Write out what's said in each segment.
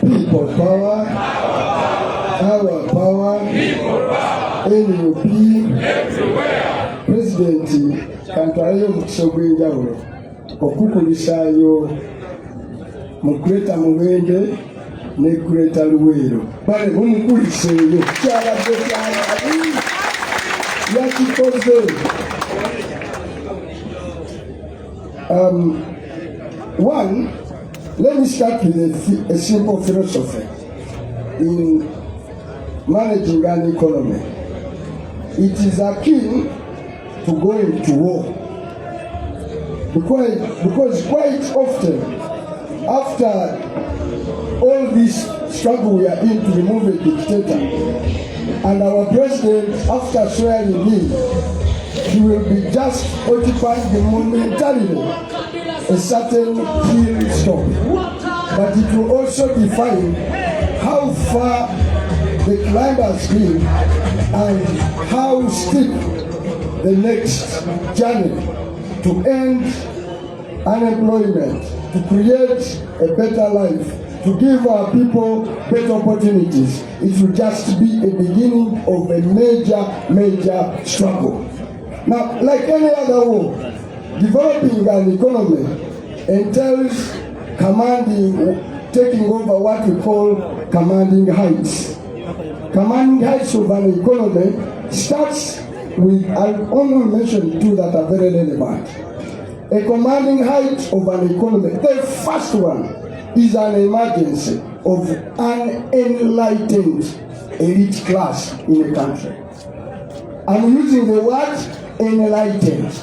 People power, our power, NUP, President Kantwalayo Mukisobwenjawulo okukulisaayo mu Greater Muwenge ne Greater Luweero. Bale mumukuliseeyo kyabadde kyali yakikoze. One, let me start with a simple philosophy in managing an economy. It is akin to going to war. Because quite often, after all this struggle we are in to remove a dictator, and our president, after swearing in, he will be just occupying the momentarily a certain hill stop. But it will also define how far the climb has been and how steep the next journey to end unemployment, to create a better life, to give our people better opportunities. It will just be a beginning of a major struggle. Now, like any other war, developing an economy entails taking over what we call commanding heights. Commanding heights of an economy starts with, I'll only mention two that are very relevant. A commanding height of an economy, the first one is an emergency of an enlightened elite class in a country. I'm using the word enlightened,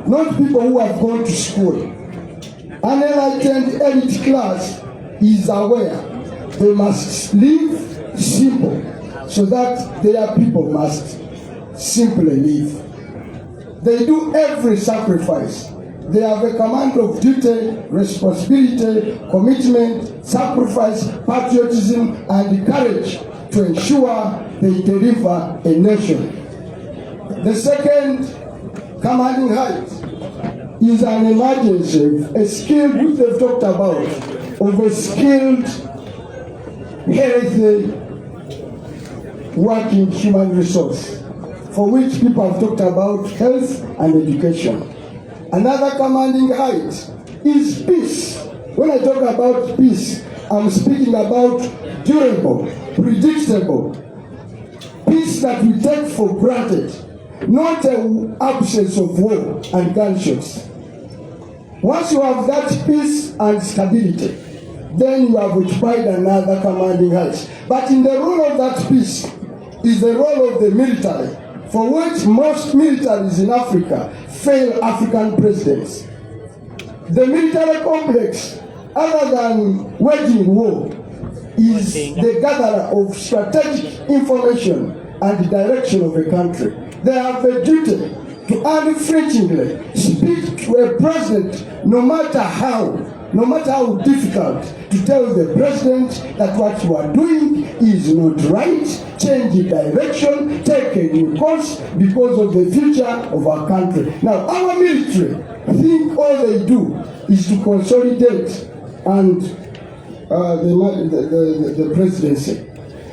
not people who have gone to school. An enlightened elite class is aware they must live simple so that their people must simply live. They do every sacrifice. They have a command of duty, responsibility, commitment, sacrifice, patriotism, and courage to ensure they deliver a nation. The second commanding height is an emergency, a skilled, which they've talked about, of a skilled, healthy, working human resource, for which people have talked about health and education. Another commanding height is peace. When I talk about peace, I'm speaking about durable, predictable, peace that we take for granted, not an absence of war and gunshots. Once you have that peace and stability, then you have occupied another commanding height. But in the role of that peace is the role of the military, for which most militaries in Africa fail African presidents. The military complex, other than waging war, is the gatherer of strategic information and direction of a country. They have a duty to unflinchingly speak to a president, no matter how difficult, to tell the president that what you are doing is not right, change the direction, take a new course because of the future of our country. Now, our military, I think all they do is to consolidate and the presidency.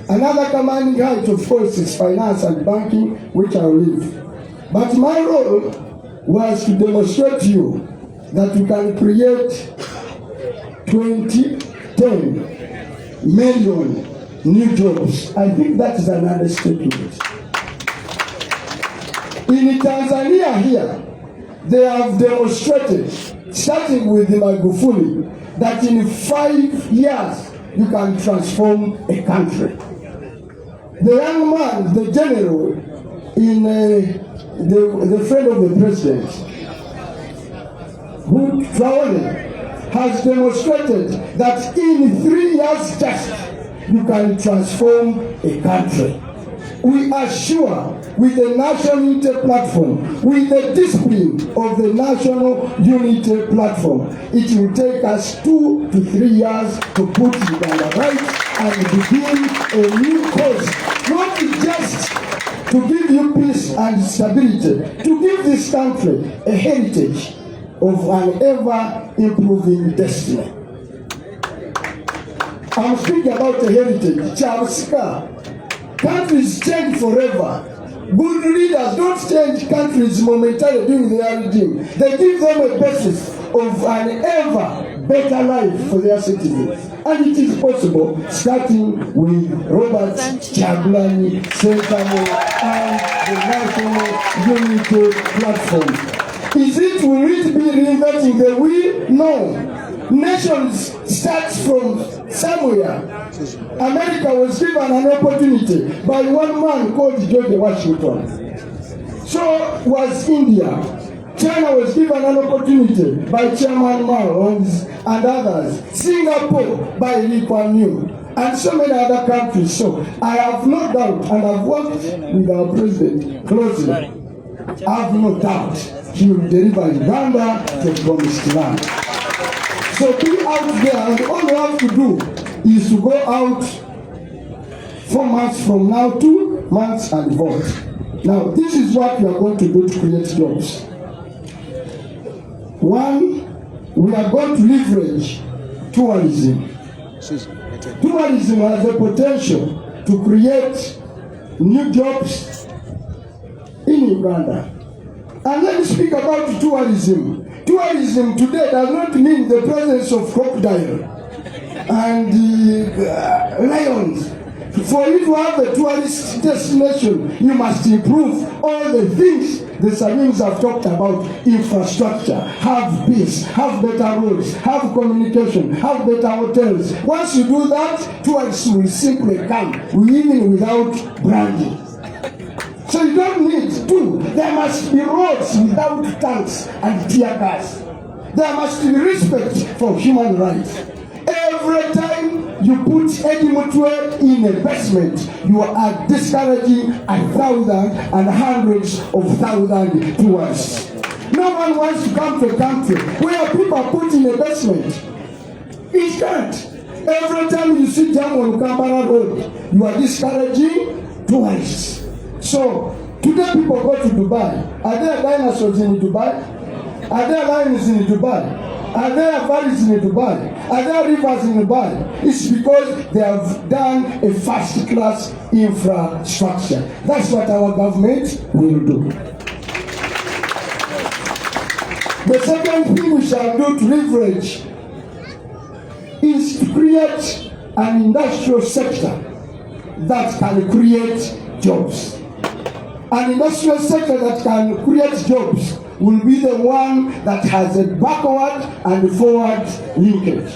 Another commanding height, of course, is finance and banking, which I'll leave. But my role was to demonstrate to you that we can create 10 million new jobs. I think that is an understatement. In Tanzania here, they have demonstrated, starting with the Magufuli, that in 5 years you can transform a country. The young man, the general, in the friend of the president, who traveled, has demonstrated that in 3 years just you can transform a country. We are sure with the National Unity Platform, with the discipline of the National Unity Platform, it will take us 2 to 3 years to put Uganda right and begin a new course. Not just to give you peace and stability, to give this country a heritage of an ever-improving destiny. I'm speaking about the heritage. Chavsika. Countries change forever. Good leaders don't change countries momentarily during their regime. They give them a basis of an ever better life for their citizens. And it is possible, starting with Robert Kyagulanyi Ssentamu and the National Unity Platform. Will it be reinventing the wheel? No. Nations start from somewhere. America was given an opportunity by one man called George Washington. So was India. China was given an opportunity by Chairman Mao and others. Singapore by Lee Kuan Yew. And so many other countries. So I have no doubt, and I've worked with our president closely. I have no doubt he will deliver Uganda to the promised land. So be out there, and all you have to do is to go out 4 months from now, 2 months, and vote. Now, this is what we are going to do to create jobs. One, we are going to leverage tourism. Tourism has the potential to create new jobs in Uganda. And let me speak about tourism. Tourism today does not mean the presence of crocodile and lions. For you to have a tourist destination, you must improve all the things the Sabians have talked about. Infrastructure, have peace, have better roads, have communication, have better hotels. Once you do that, tourists will simply come, even without branding. So you don't need to. There must be roads without tanks and tear gas. There must be respect for human rights. Every time you put Eddie Mutwe in investment, you are discouraging 1,000 and hundreds of thousands tourists. No one wants to come to a country where people put in investment. It can't. Every time you see jam on Kampala Road, you are discouraging tourists. So, today people go to Dubai. Are there dinosaurs in Dubai? Are there lions in Dubai? Are there valleys in Dubai? Are there rivers in Dubai? It's because they have done a first-class infrastructure. That's what our government will do. The second thing we shall do to leverage is to create an industrial sector that can create jobs. An industrial sector that can create jobs will be the one that has a backward and forward linkage.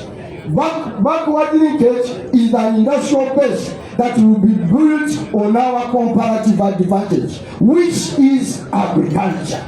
Backward linkage is an industrial base that will be built on our comparative advantage, which is agriculture.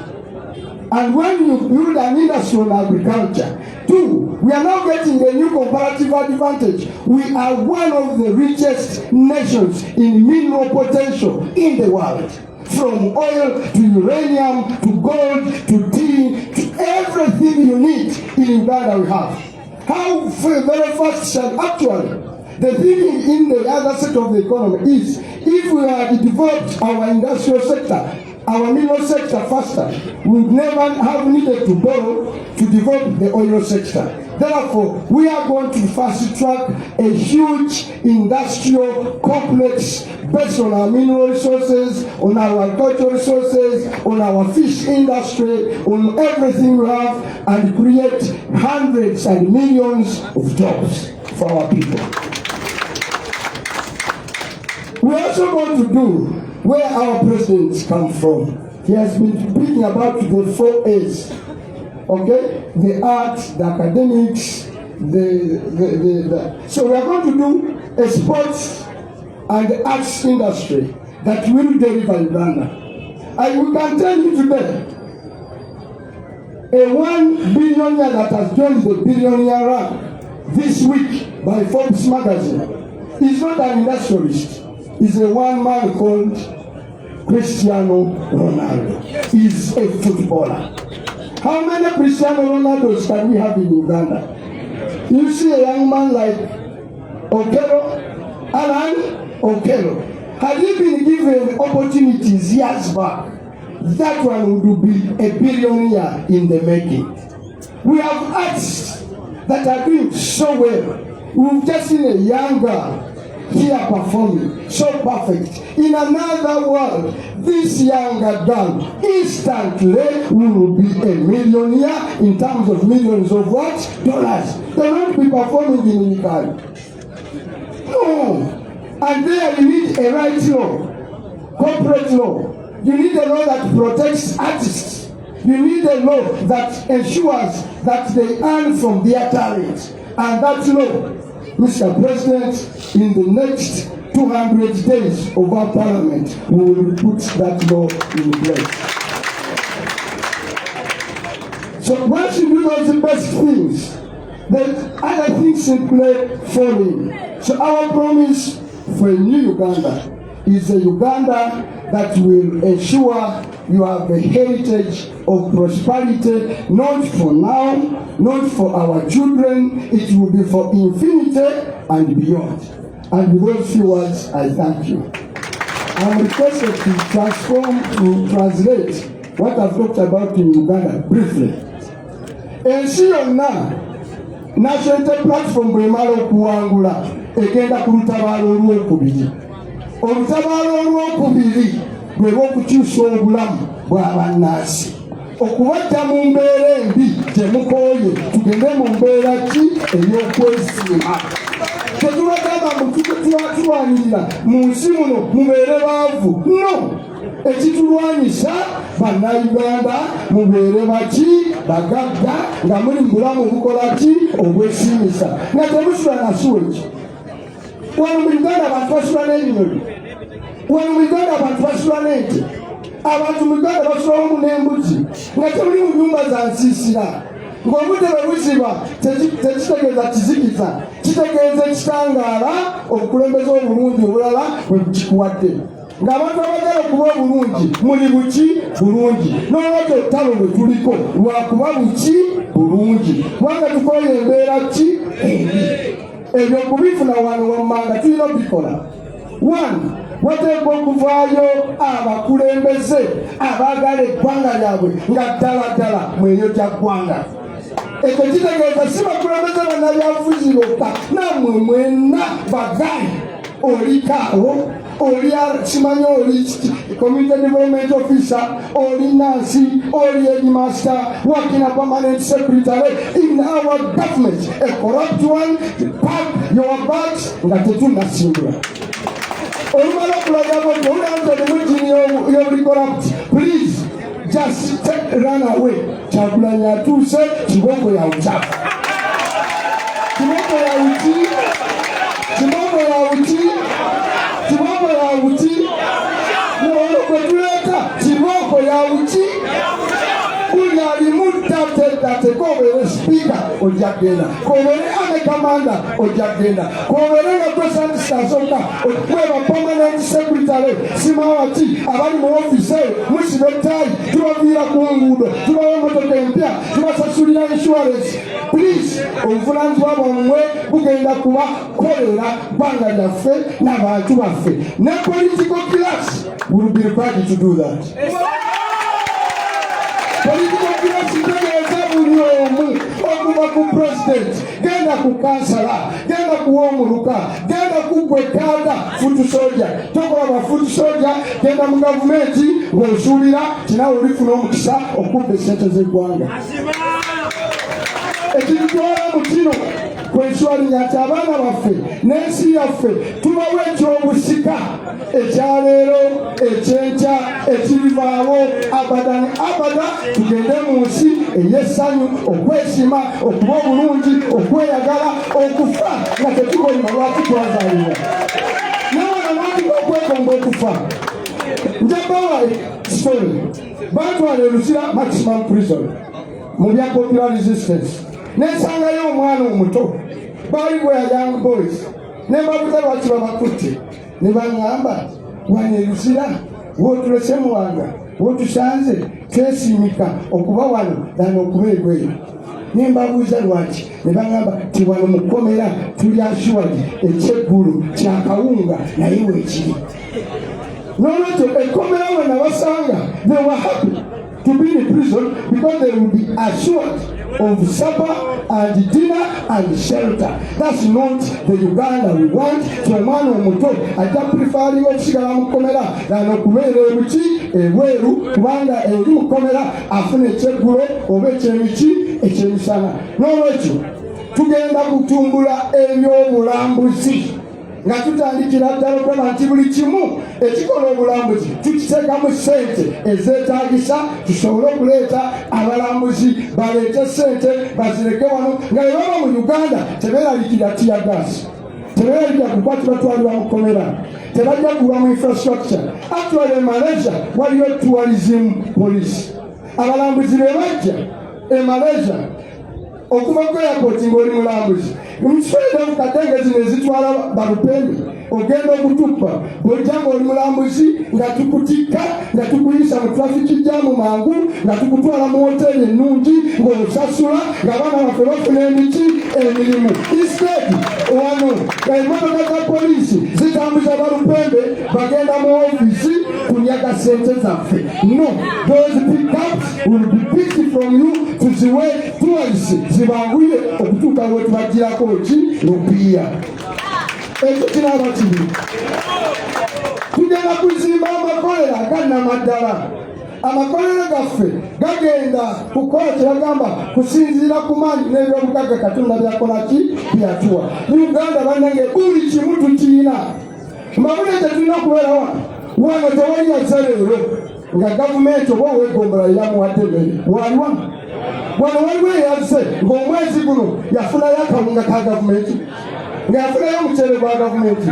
And when you build an industry on agriculture, two, we are now getting a new comparative advantage. We are one of the richest nations in mineral potential in the world. From oil to uranium to gold to tin to everything you need in Uganda we have. How very fast shall actually the thing in the other sector of the economy is if we had developed our industrial sector, our mineral sector faster, we would never have needed to borrow to develop the oil sector. Therefore, we are going to fast track a huge industrial complex based on our mineral resources, on our agricultural resources, on our fish industry, on everything we have, and create hundreds and millions of jobs for our people. We're also going to do where our presidents come from. He has been speaking about the 4 A's. Okay? The arts, the academics, So we are going to do a sports and the arts industry that will deliver Uganda. And we can tell you today, a 1 billionaire that has joined the billionaire rank this week by Forbes magazine is not an industrialist. He's a one man called Cristiano Ronaldo. He's a footballer. How many Cristiano Ronaldos can we have in Uganda? You see a young man like Alan Okello. Had he been given opportunities years back, that one would be a billionaire in the making. We have artists that are doing so well. We've just seen a young girl here performing, so perfect. In another world, this younger girl instantly will be a millionaire in terms of millions of what? Dollars. They won't be performing in Unicard. No. And there you need a right law, corporate law. You need a law that protects artists. You need a law that ensures that they earn from their talent. And that law, Mr. President, in the next 200 days of our parliament, we will put that law in place. So once you do those best things, then other things simply fall in. So our promise for a new Uganda is a Uganda that will ensure you have a heritage of prosperity, not for now, not for our children, it will be for infinity and beyond. And with those few words, I thank you. I'm requested to translate what I've talked about in Uganda briefly. Ensi yonna national platform bwemala okuwangula egenda ku lutabaalo olwokubiri. Olutabaalo olwokubiri bwe lw'okukyusa obulamu bw'abannansi. Okubatta mu mbeera embi gye mukooye tugende mu mbeera ki ey'okwesiima. Tetubagamba tulwanirira mu nsi muno mubeere baavu. No! Ekitulwanyisa bannayuganda mubeere baki bagagga nga muli mu bulamu obukola ki obwesiimisa nga temusula na sweki. Wano mu Uganda abantu basula n'ebinyonyi. Wano mu Uganda abantu basula n'ente. Abantu mu Uganda basula wamu n'embuzi nga temuli mu nnyumba za nsiisira. Ng'obudde bwe buziba tekitegeeza kizikiza, kitegeeza ekitangaala obukulembeze obulungi obulala bwe bukikuwadde. Ng'abantu abagala okuba obulungi muli buki bulungi. N'olwekyo olutalo lwe tuliko lwakuba buki bulungi. Kubanga tukola embeera ki embi. Ebyo kubifuna wano wammanga tulina obikola. One, wateekwa okuvaayo abakulembeze abaagala eggwanga lyabwe nga ddala mweyokya ggwanga. Ekyo kitegeeza si bakulembeze bannabyabufuzi bokka, nammwe mwenna bagaali. Olikaawo, oli kimanyi oli community development officer, oli nansi, oli headmaster, working a permanent secretary in our government, a corrupt one, pack your bags nga tetunnasimbula. Olumala okulaga bwoti olyanza nemujini y'obuli corrupt, please just run away. Kyagulanyi atuuse kiboko ya uchafu. Kiboko ya uti. Kiboko ya uti. Kiboko ya uti. N'olwo kwe tuleeta kiboko ya uti. Buli alimu tate kobeere speaker ojja kgenda. Kobeere ame commander ojja kgenda. Kobeere nga president asooka okweba permanent secretary simawati abali mu office musibe ettaayi tubaviira ku nguudo tubawa emmotoka empya tubasasulira insurance. Please obuvunaanyizibwa bwammwe bugenda kubakolera bbanga lyaffe n'abantu baffe. Ne political class will be required to do that. Political class itegeeza buli omu okuva ku president, genda ku kansala, genda ku w'omuluka, genda ku gwe kaada futu soja. Tokola ba futu soja, genda mu gavumenti ng'osuulira kinawe olifuna omukisa okubba essente z'eggwanga. Ekitutwala mu kino kwenswalinya nti abaana baffe n'ensi yaffe tubawa ekyobusika ekyaleero ekyenkya ekirivaawo abadani abada tugende mu nsi ey'essanyu okwesiima okuba obulungi okweyagala okufa nga tetukolima lwaki twazaalibwa nawana lwaki okwekomba okufa. Njabawa story batwala Lusira maximum prison mu bya popular resistance. Nensangayo omwana omuto bali bwe young boys ne babuza lwaki babakutte ne baŋŋamba wano Lusira wootulese Muwanga wootusanze twesiimika okuba wano dana okuba egweyo. Ne mbabuuza lwaki ne baŋŋamba ti wano mu kkomera tuli assured ekyeggulu kyakawunga naye weekiri. N'olwekyo ekkomera we nabasanga they were happy to be in prison because they will be assured of supper and dinner and shelter. That's not the Uganda we want. Omwana omuto ajja preferring okusigala mu kkomera n'okubeera eruki ebweru kubanga eri mu kkomera afuna ekyeggulo oba ekyemisana. N'olwekyo tugenda kutumbula ebyobulambuzi nga tutandikira ddala okulaba nti buli kimu ekikola obulambuzi tukiteekamu ssente ezeetaagisa tusobole okuleeta abalambuzi baleete ssente bazireke wano nga bwe baba mu Uganda tebeeraliikira tiyagasi, tebeeraliikira kukwati batwalibwa mu kkomera, tebajja kugwa mu infrastructure. Actually Malaysia waliyo tourism police. Abalambuzi be bajja Malaysia okuva ku airport ng'oli mulambuzi mukifaire mu katenge zino ezitwala balupembe ogenda okutuppa bw'ojja ng'oli mulambuzi nga tukutikka nga tukuyisa mu traffic jam mangu nga tukutwala mu hoteli ennungi ng'osasula ng'abaana baffe bafuna emirimu. Instead wano emmotoka za poliisi zitambuza balupembe bagenda mu ofisi kunyaga ssente zaffe. No, those pickups will be picked from you tuziwe twice zibanguye okutuuka we tubagirako ki lupiya. Ekyo kinaaba kibi. Tugenda kuzimba amakolero agannamaddala. Amakolero gaffe gagenda kukola kyebagamba kusinziira ku maanyi n'ebyobugagga Katonda byakola ki byatuwa. Mu Uganda bannange buli kimu tukirina. Mabule tetulina kubeerawa wano tewali yazze leero nga gavumenti oba owegombola yamuwadde mmere waliwa wano waliwo eyazze ng'omwezi guno yafunayo akawunga ka gavumenti nga yafunayo omuceere gwa gavumenti.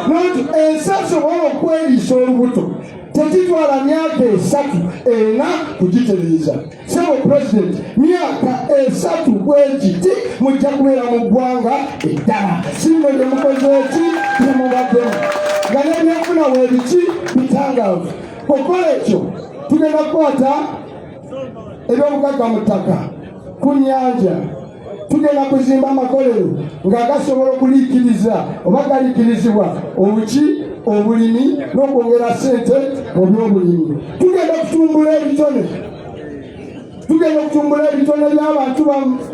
Noti ensi esobola okweriisa olubuto tekitwala myaka 3-4 kugitereeza. Sebo President, myaka 3 bwekiti mujja kubeera mu ggwanga eddala. Sinno gye mukoze eki temubaddemu nga n'ebyenfuna weebiki bitangaavu. Okukola ekyo tugenda kukwata ebyobugagga mu ttaka ku nnyanja. Tugenda kuzimba amakolero nga gasobola okuliikiriza oba galiikirizibwa obulimi n'okwongera ssente mu byobulimi. Tugenda kutumbula ebitone by'abantu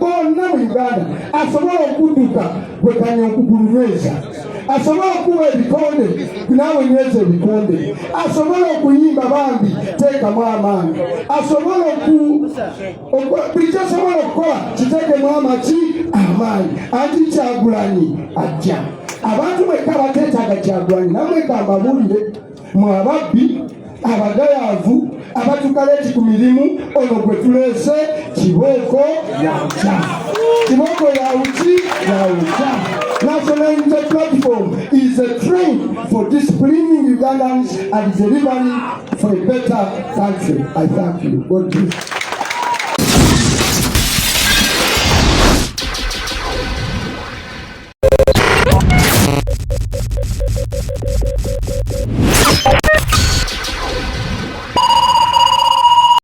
bonna mu Uganda asobola okudduka bwe kanyonkugulunyweza, asobola okuwa ebikonde naawe nyweza ebikonde, asobola okuyimba bambi teekamu amaanyi, asobola buli kyasobola okukola kiteekemu amaanyi. Anti Kyagulanyi ajja. Abantu mwekka bateetaaga Kyagulanyi namweka amabulire mu ababbi abagayaavu abatukaleeti ku mirimu ono gwe tuleese kibooko yawuka. Kibooko yawuki yawuka. National Unity Platform is a train for disciplining Ugandans and delivering for a better country. I thank you. God bless.